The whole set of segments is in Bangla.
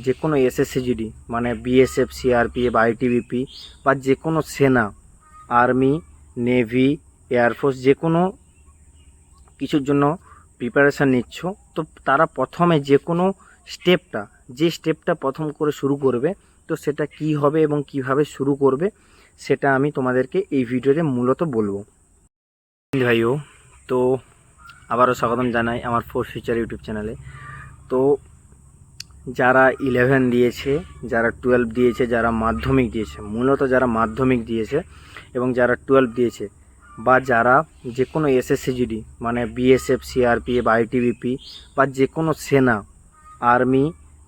যে কোনো এসএসসি মানে বিএসএফ, সিআরপিএফ, আইটিবিপি বা যে কোনো সেনা, আর্মি, নেভি, এয়ারফোর্স যে কোনো কিছুর জন্য প্রিপারেশান নিচ্ছ, তো তারা প্রথমে যে কোনো স্টেপটা প্রথম করে শুরু করবে, তো সেটা কি হবে এবং কিভাবে শুরু করবে সেটা আমি তোমাদেরকে এই ভিডিওতে মূলত বলবো। ভাইও, তো আবারও স্বাগতম জানাই আমার ফর ফিউচার ইউটিউব চ্যানেলে। তো যারা 11 দিয়েছে, যারা 12 দিয়েছে, যারা মাধ্যমিক দিয়েছে, মূলত যারা মাধ্যমিক দিয়েছে এবং যারা 12 দিয়েছে, বা যারা যে কোনো এসএসসি মানে বিএসএফ, সিআরপিএফ, আইটিবিপি বা যে কোনো সেনা, আর্মি,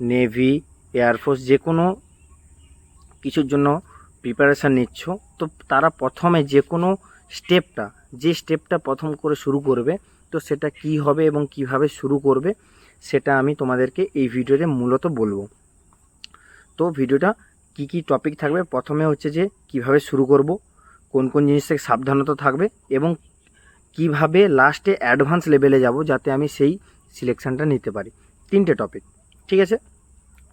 নেভি, এয়ারফোর্স যে কোনো কিছুর জন্য প্রিপারেশান নিচ্ছ, তো তারা প্রথমে যে কোনো স্টেপটা প্রথম করে শুরু করবে, তো সেটা কি হবে এবং কিভাবে শুরু করবে সেটা আমি তোমাদেরকে এই ভিডিওতে মূলত বলবো। তো ভিডিওটা কি টপিক থাকবে, প্রথমে হচ্ছে যে কিভাবে শুরু করব, কোন কোন জিনিস থেকে সাবধানতা থাকবে এবং কিভাবে লাস্টে অ্যাডভান্স লেভেলে যাব যাতে আমি সেই সিলেকশানটা নিতে পারি। 3টে টপিক, ঠিক আছে?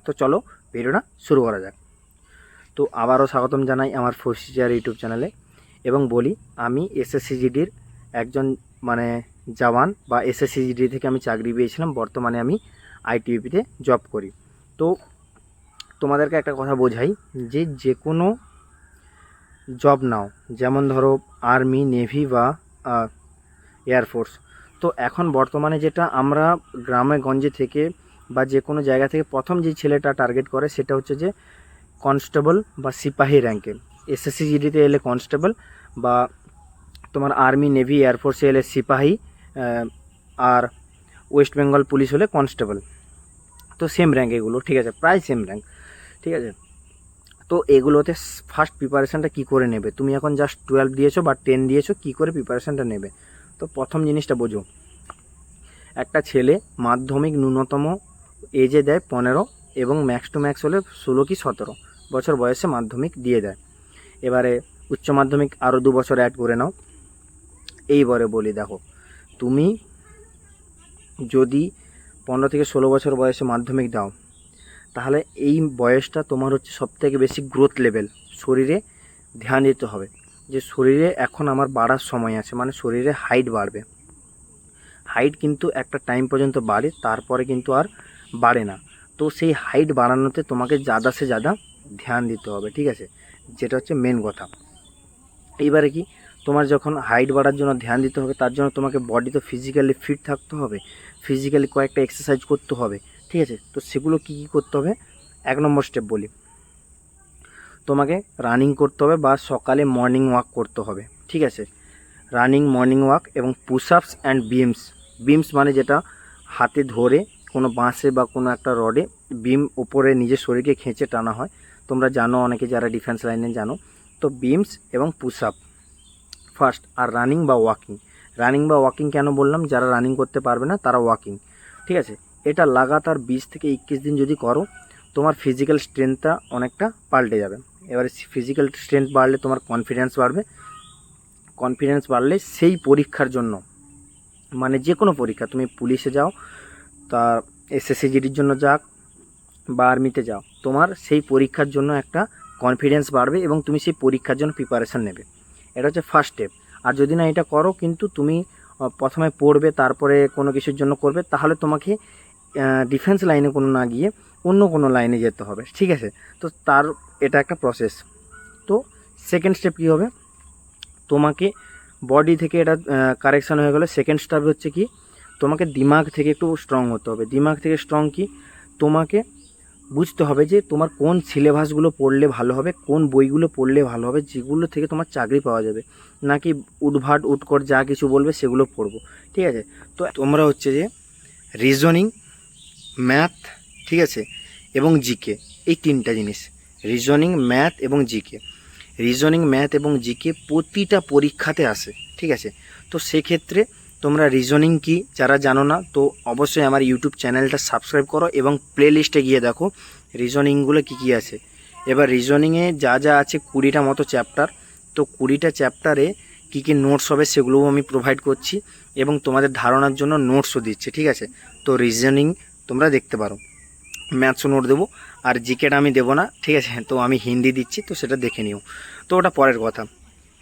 তো চলো ভিডিওটা শুরু করা যাক। তো আবারও স্বাগতম জানাই আমার ফর ফিউচার ইউটিউব চ্যানেলে এবং বলি, আমি এসএসসিজিডির একজন মানে জওয়ান বা এসএসসিজিডি থেকে আমি চাকরি পেয়েছিলাম। বর্তমানে আমি আইটিবিপিতে জব করি। তো তোমাদেরকে একটা কথা বোঝাই যে যে কোনো জব নাও, যেমন ধরো আর্মি, নেভি বা এয়ারফোর্স। তো এখন বর্তমানে যেটা আমরা গ্রামে গঞ্জে থেকে বা যে কোনো জায়গা থেকে প্রথম যে ছেলেটা টার্গেট করে সেটা হচ্ছে যে কনস্টেবল বা সিপাহী র্যাঙ্কে। এসএসসিজিডিতে এলে কনস্টেবল, বা তোমার আর্মি, নেভি, এয়ারফোর্সে এলে সিপাহী, আর ওয়েস্ট বেঙ্গল পুলিশ হলে কনস্টেবল। তো সেম র্যাঙ্ক এগুলো, ঠিক আছে? প্রায় সেম র্যাঙ্ক, ঠিক আছে? তো এগুলোতে ফার্স্ট প্রিপারেশানটা কী করে নেবে, তুমি এখন জাস্ট 12 দিয়েছো বা 10 দিয়েছো, কী করে প্রিপারেশানটা নেবে? তো প্রথম জিনিসটা বোঝো, একটা ছেলে মাধ্যমিক ন্যূনতম এজে দেয় 15 এবং ম্যাক্স টু ম্যাক্স হলে 16 কি 17 বছর বয়সে মাধ্যমিক দিয়ে দেয়। এবারে উচ্চ মাধ্যমিক আরও 2 বছর অ্যাড করে নাও। এইবারে বলি, দেখো, তুমি যদি 15 থেকে 16 বছর বয়সে মাধ্যমিক দাও, তাহলে এই বয়সটা তোমার হচ্ছে সবথেকে বেশি গ্রোথ লেভেল। শরীরে ধ্যান দিতে হবে যে শরীরে এখন আমার বাড়ার সময় আছে, মানে শরীরে হাইট বাড়বে। হাইট কিন্তু একটা টাইম পর্যন্ত বাড়ে, তারপরে কিন্তু আর বাড়ে না। তো সেই হাইট বাড়ানোতে তোমাকে ज़्यादा से ज़्यादा ধ্যান দিতে হবে, ঠিক আছে? যেটা হচ্ছে মেন কথা। এইবারে কি, তোমার যখন হাইট বাড়ার জন্য ধ্যান দিতে হবে, তার জন্য তোমাকে বডি তো ফিজিক্যালি ফিট থাকতে হবে, ফিজিক্যালি কয়েকটা এক্সারসাইজ করতে হবে, ঠিক আছে? তো সেগুলো কী কী করতে হবে? 1 নম্বর স্টেপ বলি, তোমাকে রানিং করতে হবে বা সকালে মর্নিং ওয়াক করতে হবে, ঠিক আছে? রানিং, মর্নিং ওয়াক এবং পুশ আপস অ্যান্ড বিমস মানে যেটা হাতে ধরে কোনো বাঁশে বা কোনো একটা রডে বিম ওপরে নিজের শরীরকে খেঁচে টানা হয়। তোমরা জানো, অনেকে যারা ডিফেন্স লাইনে জানো। তো বিমস এবং পুশ আপ ফার্স্ট, আর রানিং বা ওয়াকিং কেন বললাম? যারা রানিং করতে পারবে না তারা ওয়াকিং, ঠিক আছে? এটা লাগাতার 20 থেকে 21 দিন যদি করো, তোমার ফিজিক্যাল স্ট্রেংথটা অনেকটা পাল্টে যাবে। এবারে ফিজিক্যাল স্ট্রেংথ বাড়লে তোমার কনফিডেন্স বাড়লে সেই পরীক্ষার জন্য, মানে যে কোনো পরীক্ষা, তুমি পুলিশে যাও, তা এসএসসিজিডির জন্য যাক বা আর্মিতে যাও, তোমার সেই পরীক্ষার জন্য একটা কনফিডেন্স বাড়বে এবং তুমি সেই পরীক্ষার জন্য প্রিপারেশান নেবে। এটা হচ্ছে ফার্স্ট স্টেপ। আর যদি না এটা করো, কিন্তু তুমি প্রথমে পড়বে তারপরে কোনো কিছুর জন্য করবে, তাহলে তোমাকে ডিফেন্স লাইনে কোনো না গিয়ে অন্য কোনো লাইনে যেতে হবে, ঠিক আছে? তো এটা একটা প্রসেস। তো সেকেন্ড স্টেপ কী হবে? তোমাকে বডি থেকে এটা কারেকশান হয়ে গেলো। সেকেন্ড স্টেপ হচ্ছে কি, তোমাকে দিমাগ থেকে একটু স্ট্রং হতে হবে। দিমাগ থেকে স্ট্রং কি, তোমাকে বুঝতে হবে যে তোমার কোন সিলেবাসগুলো পড়লে ভালো হবে, কোন বইগুলো পড়লে ভালো হবে, যেগুলো থেকে তোমার চাকরি পাওয়া যাবে, নাকি উদ্ভাট উৎকট যা কিছু বলবে সেগুলো পড়বো, ঠিক আছে? তো তোমরা হচ্ছে যে রিজনিং, ম্যাথ, ঠিক আছে, এবং জিকে, এই 3টা জিনিস, রিজনিং, ম্যাথ এবং জিকে প্রতিটা পরীক্ষাতে আসে, ঠিক আছে? তো সেক্ষেত্রে তোমরা রিজনিং কি যারা জানো না, তো অবশ্যই আমার ইউটিউব চ্যানেলটা সাবস্ক্রাইব করো এবং প্লে লিস্টে গিয়ে দেখো রিজনিংগুলো কী আছে। এবার রিজনিংয়ে যা আছে 20টা মতো চ্যাপ্টার, তো 20টা চ্যাপ্টারে কী নোটস হবে সেগুলোও আমি প্রোভাইড করছি এবং তোমাদের ধারণার জন্য নোটসও দিচ্ছি, ঠিক আছে? তো রিজনিং তোমরা দেখতে পারো। ম্যাথস নোট দেবো, আর জিকেটা আমি দেবো না, ঠিক আছে? তো আমি হিন্দি দিচ্ছি, তো সেটা দেখে নিও। তো ওটা পরের কথা।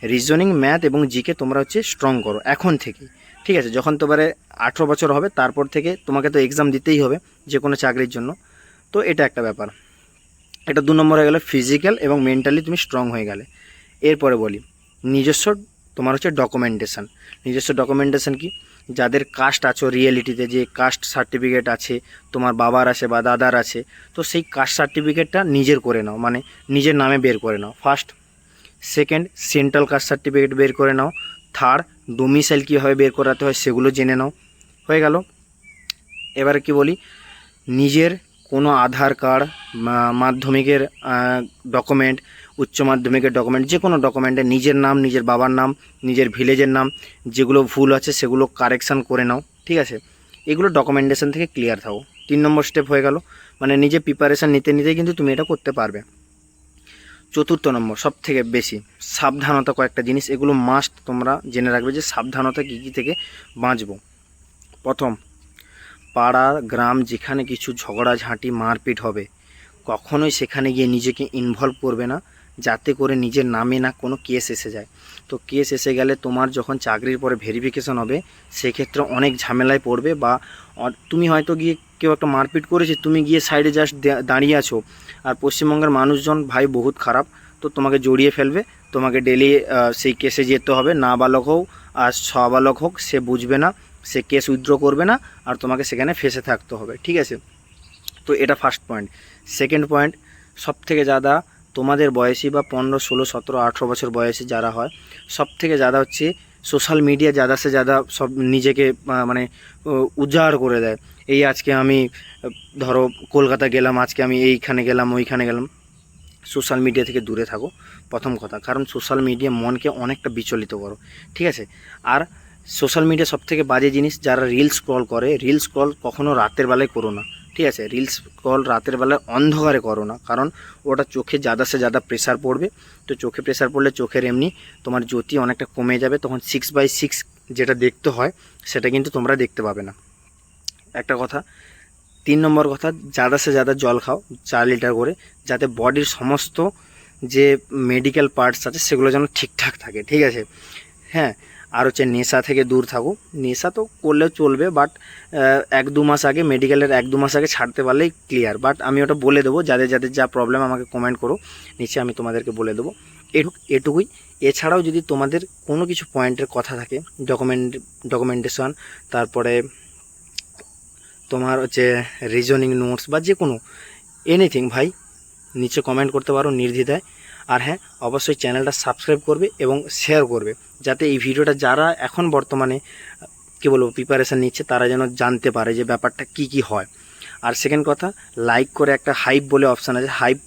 রিজনিং, ম্যাথ এবং জিকে তোমরা হচ্ছে স্ট্রং করো এখন থেকেই, ঠিক আছে? যখন তোমারে 18 বছর হবে তারপর থেকে তোমাকে তো এক্সাম দিতেই হবে যে কোনো চাকরির জন্য। তো এটা একটা ব্যাপার। এটা 2 নম্বর হয়ে গেলে ফিজিক্যাল এবং মেন্টালি তুমি স্ট্রং হয়ে গেলে। এরপরে বলি নিজস্ব তোমার হচ্ছে ডকুমেন্টেশন। নিজস্ব ডকুমেন্টেশন কি? যাদের কাস্ট আছো রিয়েলিটিতে, যে কাস্ট সার্টিফিকেট আছে তোমার বাবার আছে বা দাদার আছে, তো সেই কাস্ট সার্টিফিকেটটা নিজের করে নাও, মানে নিজের নামে বের করে নাও first. Second, central caste certificate বের করে নাও। থার্ড, ডোমিসাইল কীভাবে বের করাতে হয় সেগুলো জেনে নাও। হয়ে গেল। এবারে কি বলি, নিজের কোনো আধার কার্ড, মাধ্যমিকের ডকুমেন্ট, উচ্চ মাধ্যমিকের ডকুমেন্ট, যে কোনো ডকুমেন্টে নিজের নাম, নিজের বাবার নাম, নিজের ভিলেজের নাম, যেগুলো ভুল আছে সেগুলো কারেকশান করে নাও, ঠিক আছে? এগুলো ডকুমেন্টেশন থেকে ক্লিয়ার থাকো। 3 নম্বর স্টেপ হয়ে গেল, মানে নিজে প্রিপারেশান নিতে নিতেই কিন্তু তুমি এটা করতে পারবে। 4র্থ নম্বর সব থেকে বেশি সাবধানতা, কয়েকটা জিনিস এগুলো মাস্ট তোমরা জেনে রাখবে যে সাবধানতা কী কী থেকে বাঁচবো। প্রথম, পাড়া গ্রাম যেখানে কিছু ঝগড়াঝাঁটি মারপিট হবে কখনোই সেখানে গিয়ে নিজেকে ইনভলভ করবে না, যাতে করে নিজের নামে না কোনো কেস এসে যায়। তো কেস এসে গেলে তোমার যখন চাকরির পরে ভেরিফিকেশন হবে সেক্ষেত্রে অনেক ঝামেলায় পড়বে, বা তুমি হয়তো গিয়ে কেউ একটা মারপিট করেছে, তুমি গিয়ে সাইডে জাস্ট দাঁড়িয়ে আছো, আর পশ্চিমবঙ্গের মানুষজন ভাই বহুত খারাপ, তো তোমাকে জড়িয়ে ফেলবে, তোমাকে ডেলি সেই কেসে যেতে হবে, নাবালক হোক আর সাবালক হোক সে বুঝবে না, সে কেস উইথড্র করবে না, আর তোমাকে সেখানে ফেসে থাকতে হবে, ঠিক আছে? তো এটা ফার্স্ট পয়েন্ট। সেকেন্ড পয়েন্ট, সব থেকে ज़्यादा তোমাদের বয়সী বা 15, 16, 17, 18 বছর বয়সী যারা হয় সব থেকে ज़्यादा হচ্ছে সোশ্যাল মিডিয়া ज़्यादा से ज़्यादा সব নিজেকে মানে উজাড় করে দেয়। এই আজকে আমি ধরো কলকাতা গেলাম, আজকে আমি এইখানে গেলাম, ওইখানে গেলাম। সোশ্যাল মিডিয়া থেকে দূরে থাকো প্রথম কথা, কারণ সোশ্যাল মিডিয়া মনকে অনেকটা বিচলিত করো, ঠিক আছে? আর সোশ্যাল মিডিয়া সবথেকে বাজে জিনিস, যারা রিলস স্ক্রল করে, রিলস স্ক্রল কখনো রাতের বেলায় করো না, ঠিক আছে? রিলস স্ক্রল রাতের বেলায় অন্ধকারে করো না, কারণ ওটা চোখে ज़्यादा से ज़्यादा প্রেশার পড়বে। তো চোখে প্রেশার পড়লে চোখের এমনি তোমার জ্যোতি অনেকটা কমে যাবে, তখন 6/6 যেটা দেখতে হয় সেটা কিন্তু তোমরা দেখতে পাবে না, একটা কথা। 3 নম্বর কথা, ज़्यादा से ज़्यादा জল খাও 4 লিটার করে, যাতে বডির সমস্ত যে মেডিকেল পার্টস আছে সেগুলো যেন ঠিকঠাক থাকে, ঠিক আছে? হ্যাঁ, আর হচ্ছে নেশা থেকে দূর থাকো। নেশা তো করলেও চলবে, বাট 1-2 মাস আগে, মেডিকেলের 1-2 মাস আগে ছাড়তে পারলেই ক্লিয়ার। বাট আমি ওটা বলে দেবো, যাদের যাদের যা প্রবলেম আমাকে কমেন্ট করো নিচে, আমি তোমাদেরকে বলে দেবো। এটুকুই। এছাড়াও যদি তোমাদের কোনো কিছু পয়েন্টের কথা থাকে, ডকুমেন্টেশন, তারপরে তোমার হচ্ছে রিজনিং নোটস বা যে কোনো এনিথিং, ভাই নিচে কমেন্ট করতে পারো নির্দ্বিধায়। আর হ্যাঁ, অবশ্যই চ্যানেলটা সাবস্ক্রাইব করবে এবং শেয়ার করবে, যাতে এই ভিডিওটা যারা এখন বর্তমানে কী বলবো প্রিপারেশান নিচ্ছে তারা যেন জানতে পারে যে ব্যাপারটা কি কি হয়। আর সেকেন্ড কথা, লাইক করে একটা হাইপ বলে অপশান আছে, হাইপ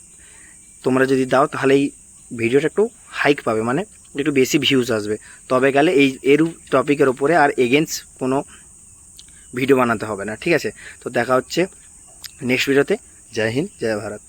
তোমরা যদি দাও তাহলে এই ভিডিওটা একটু হাইক পাবে, মানে একটু বেশি ভিউজ আসবে, তবে গেলে এই এর টপিকের ওপরে আর এগেনস্ট কোনো ভিডিও বানাতে হবে না, ঠিক আছে? তো দেখা হচ্ছে নেক্সট ভিডিওতে। জয় হিন্দ, জয় ভারত।